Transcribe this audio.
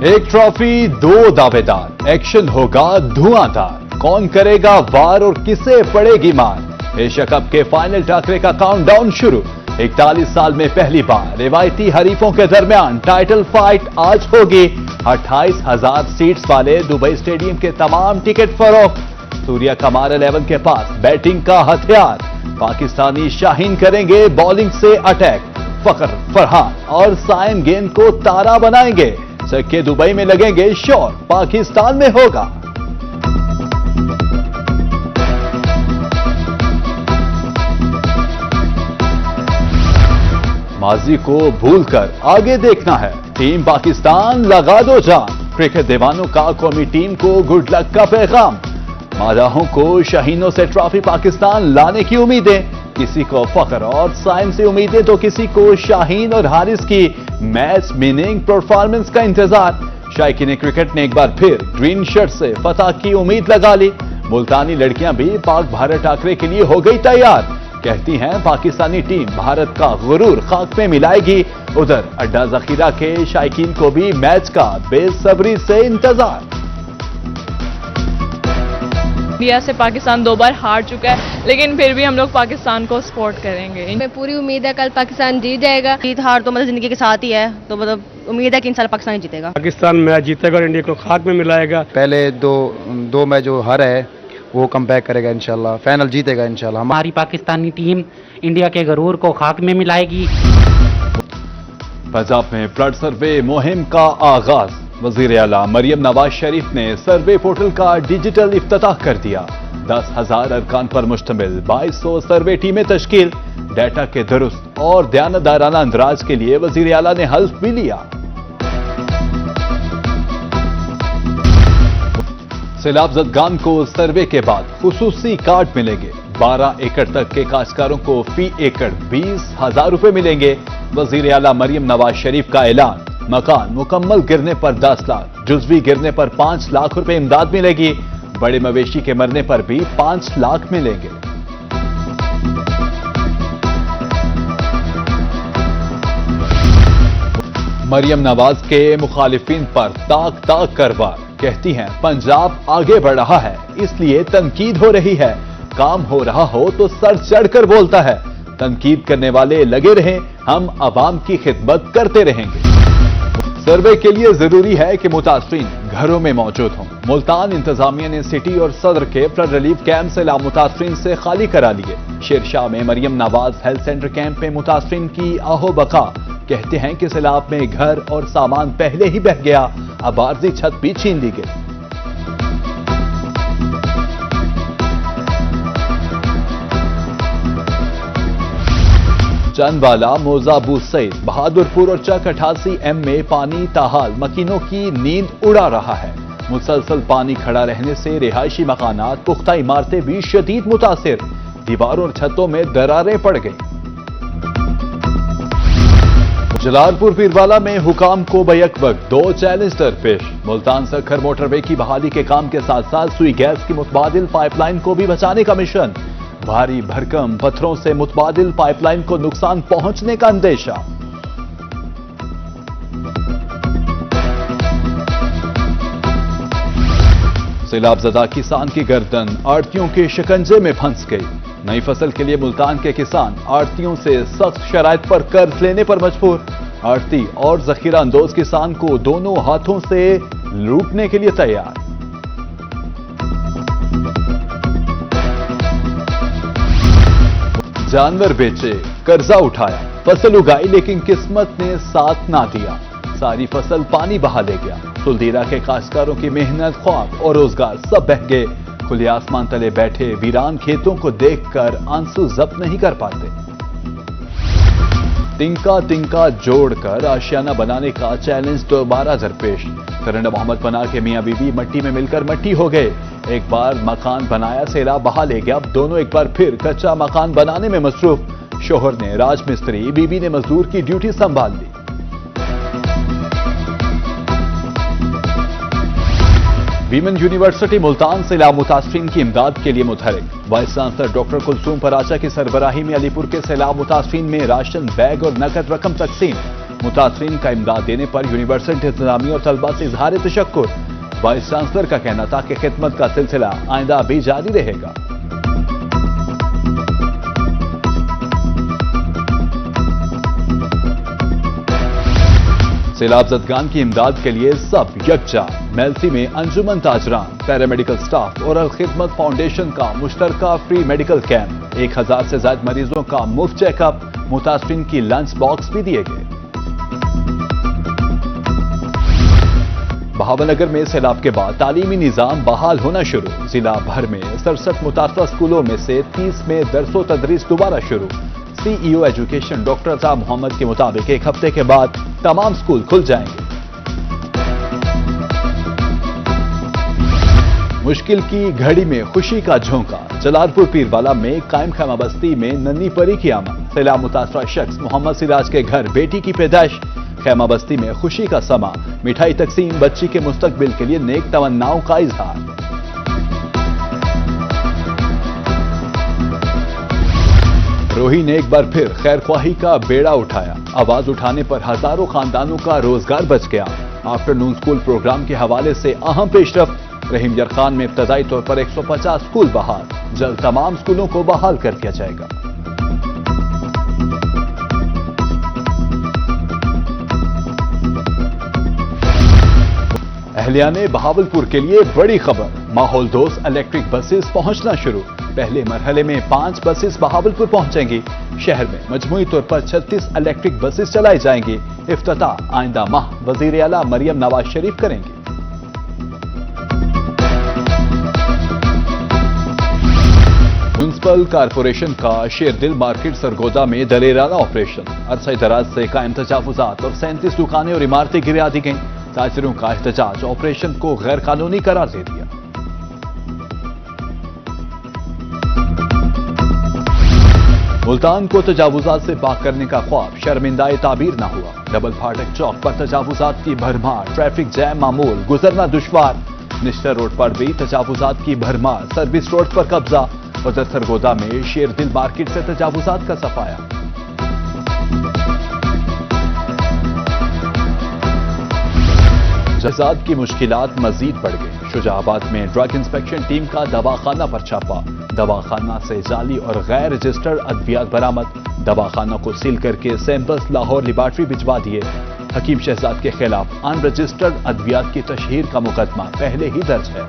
एक ट्रॉफी दो दावेदार, एक्शन होगा धुआंधार, कौन करेगा वार और किसे पड़ेगी मार। एशिया कप के फाइनल टाकरे का काउंटडाउन शुरू। 41 साल में पहली बार रिवायती हरीफों के दरमियान टाइटल फाइट आज होगी। 28,000 सीट्स वाले दुबई स्टेडियम के तमाम टिकट फरोख्त। सूर्या कमार 11 के पास बैटिंग का हथियार। पाकिस्तानी शाहीन करेंगे बॉलिंग से अटैक। फखर, फरहान और साइम गेंद को तारा बनाएंगे। छक्के दुबई में लगेंगे, शोर पाकिस्तान में होगा। माजी को भूलकर आगे देखना है, टीम पाकिस्तान लगा दो जान। क्रिकेट दीवानों का कौमी टीम को गुड लक का पैगाम। मादाहों को शाहीनों से ट्रॉफी पाकिस्तान लाने की उम्मीदें। किसी को फखर और साइम से उम्मीदें तो किसी को शाहीन और हारिस की मैच विनिंग परफॉर्मेंस का इंतजार। शायकीन क्रिकेट ने एक बार फिर ग्रीन शर्ट से फतह की उम्मीद लगा ली। मुल्तानी लड़कियां भी पाक भारत टाकरे के लिए हो गई तैयार। कहती हैं पाकिस्तानी टीम भारत का गुरूर खाक में मिलाएगी। उधर अड्डा जखीरा के शायकीन को भी मैच का बेसब्री से इंतजार। इंडिया से पाकिस्तान 2 बार हार चुका है, लेकिन फिर भी हम लोग पाकिस्तान को सपोर्ट करेंगे। हमें पूरी उम्मीद है कल पाकिस्तान जीत जाएगा। जीत हार तो मतलब जिंदगी के साथ ही है, तो मतलब उम्मीद है कि इंशाल्लाह पाकिस्तान जीतेगा। पाकिस्तान मैच जीतेगा और इंडिया को खाक में मिलाएगा। पहले दो मैच जो हारा है वो कम बैक करेगा इंशाल्लाह, फाइनल जीतेगा इंशाल्लाह। हमारी पाकिस्तानी टीम इंडिया के गरूर को खाक में मिलाएगी। पंजाब में ब्लड सर्वे मुहिम का आगाज। वजीर आला मरियम नवाज शरीफ ने सर्वे पोर्टल का डिजिटल इफ्तिताह कर दिया। 10,000 अरकान पर मुश्तमिल 2200 सर्वे टीमें तश्कील। डाटा के दुरुस्त और दयानतदाराना अंदराज के लिए वजीर आला ने हल्फ भी लिया। सैलाब ज़दगान को सर्वे के बाद खुसूसी कार्ड मिलेंगे। 12 एकड़ तक के काश्तकारों को फी एकड़ 20,000 रुपए मिलेंगे। वजीर आला मरियम नवाज शरीफ का ऐलान। मकान मुकम्मल गिरने पर 10 लाख, जुज़वी गिरने पर 5 लाख रुपए इमदाद मिलेगी। बड़े मवेशी के मरने पर भी 5 लाख मिलेंगे। मरियम नवाज के मुखालिफिन पर ताक कर वार। कहती हैं पंजाब आगे बढ़ रहा है, इसलिए तनकीद हो रही है। काम हो रहा हो तो सर चढ़कर बोलता है। तनकीद करने वाले लगे रहें, हम अवाम की खिदमत करते रहेंगे। सर्वे के लिए जरूरी है कि मुतासरीन घरों में मौजूद हों। मुल्तान इंतजामिया ने सिटी और सदर के फ्लड रिलीफ कैंप सैलाब मुतासरीन से खाली करा लिए। शेरशाह में Maryam Nawaz health centre camp में मुतासरीन की आहो बका। कहते हैं कि सैलाब में घर और सामान पहले ही बह गया, अब आरजी छत भी छीन ली गई। चंदवाला, मोजाबू सहित बहादुरपुर और चक 88M में पानी ताहाल मकीनों की नींद उड़ा रहा है। मुसलसल पानी खड़ा रहने से रिहायशी मकानात, पुख्ता इमारतें भी शदीद मुतासिर। दीवारों और छतों में दरारें पड़ गई। जलालपुर पीरवाला में हुकाम को बैक वक्त 2 चैलेंज दरपेश। मुल्तान सखर मोटरवे की बहाली के काम के साथ साथ सुई गैस की मुतबादिल पाइपलाइन को भी बचाने का मिशन। भारी भरकम पत्थरों से मुतबादिल पाइपलाइन को नुकसान पहुंचने का अंदेशा। सैलाबज़दा किसान की गर्दन आड़तियों के शिकंजे में फंस गई। नई फसल के लिए मुल्तान के किसान आड़तियों से सख्त शराइत पर कर्ज लेने पर मजबूर। आड़ती और जखीरा अंदोज किसान को दोनों हाथों से लूटने के लिए तैयार। जानवर बेचे, कर्जा उठाया, फसल उगाई, लेकिन किस्मत ने साथ ना दिया। सारी फसल पानी बहा ले गया। सुलदीरा के काश्तकारों की मेहनत, ख्वाब और रोजगार सब बह गए। खुले आसमान तले बैठे वीरान खेतों को देखकर आंसू जब्त नहीं कर पाते। तिनका जोड़कर आशियाना बनाने का चैलेंज दोबारा दरपेश। करंड मोहम्मद पनाह के मियां बीबी मट्टी में मिलकर मट्टी हो गए। एक बार मकान बनाया, सैलाब बहा ले गया, अब दोनों एक बार फिर कच्चा मकान बनाने में मसरूफ। शोहर ने राजमिस्त्री, बीबी ने मजदूर की ड्यूटी संभाल ली। वीमेन यूनिवर्सिटी मुल्तान सैलाब मुतासरीन की इमदाद के लिए मुतहरिक। Vice chancellor doctor Kulsoom Paracha की सरबराही में अलीपुर के सैलाब मुतासरीन में राशन बैग और नकद रकम तकसीम। मुतासरीन का इमदाद देने पर यूनिवर्सिटी इंतजामिया और तलबा से इजहार तशक्कुर। वाइस चांसलर का कहना था कि खिदमत का सिलसिला आइंदा भी जारी रहेगा। सैलाब ज़दगान की इमदाद के लिए सब यकजा। मेलसी में अंजुमन ताजरान, पैरामेडिकल स्टाफ और अल खिदमत फाउंडेशन का मुश्तरका फ्री मेडिकल कैंप। 1000 से ज्यादा मरीजों का मुफ्त चेकअप। मुतासरीन की लंच बॉक्स भी दिए गए। बहावलनगर में सैलाब के बाद तालीमी निजाम बहाल होना शुरू। जिला भर में 67 मुतासरा स्कूलों में से 30 में दरस व तदरीस दोबारा शुरू। सीईओ एजुकेशन डॉक्टर अता मोहम्मद के मुताबिक एक हफ्ते के बाद तमाम स्कूल खुल जाएंगे। मुश्किल की घड़ी में खुशी का झोंका। जलालपुर पीरवाला में कायम खैमा बस्ती में नन्ही परी की आमद। सैलाब मुतासरा शख्स मोहम्मद सिराज के घर बेटी की पैदाइश। खैमा बस्ती में खुशी का समा। मिठाई तकसीम, बच्ची के मुस्तकबिल के लिए नेक तमन्नाओं का इजहार। रोही ने एक बार फिर खैरख्वाही का बेड़ा उठाया। आवाज उठाने पर हजारों खानदानों का रोजगार बच गया। आफ्टरनून स्कूल प्रोग्राम के हवाले से अहम पेशरफ्त। रहीम यर खान में इब्तदाई तौर पर 150 स्कूल बहाल। जल्द तमाम स्कूलों को बहाल कर दिया जाएगा। अहलियाने बहावलपुर के लिए बड़ी खबर। माहौल दोस्त इलेक्ट्रिक बसेस पहुंचना शुरू। पहले मरहले में 5 बसेस बहावलपुर पहुंचेंगी। शहर में मजमूई तौर पर 36 इलेक्ट्रिक बसेस चलाई जाएंगी। इफ्तिताह आइंदा माह वजीर आला मरियम नवाज शरीफ करेंगी। म्युनिसिपल कारपोरेशन का शेरदिल मार्केट सरगोदा में दलेराना ऑपरेशन। अरसा दराज से कायम तजावुजात और 37 दुकानें और इमारतें गिरा दी गईं। ताजिरों का एहतजाज ऑपरेशन को गैर कानूनी करार दे दिया। मुल्तान को तजावुजात से पाक करने का ख्वाब शर्मिंदाए ताबीर न हुआ। डबल फाटक चौक पर तजावुजात की भरमार। ट्रैफिक जैम मामूल, गुजरना दुश्वार। निश्तर रोड पर भी तजावुजात की भरमार। सर्विस रोड पर कब्जा। वजर सरगोदा में शेरदिल मार्केट से तजावुजात का सफाया। जजात की मुश्किलात मजीद बढ़ गई। शुजाबाद में ड्रग इंस्पेक्शन टीम का दवाखाना पर छापा। दवाखाना से जाली और गैर रजिस्टर्ड अद्वियात बरामद। दवाखाना को सील करके सैंपल्स लाहौर लेबॉर्ट्री भिजवा दिए। हकीम शहजाद के खिलाफ अनरजिस्टर्ड अद्वियात की तशहीर का मुकदमा पहले ही दर्ज है।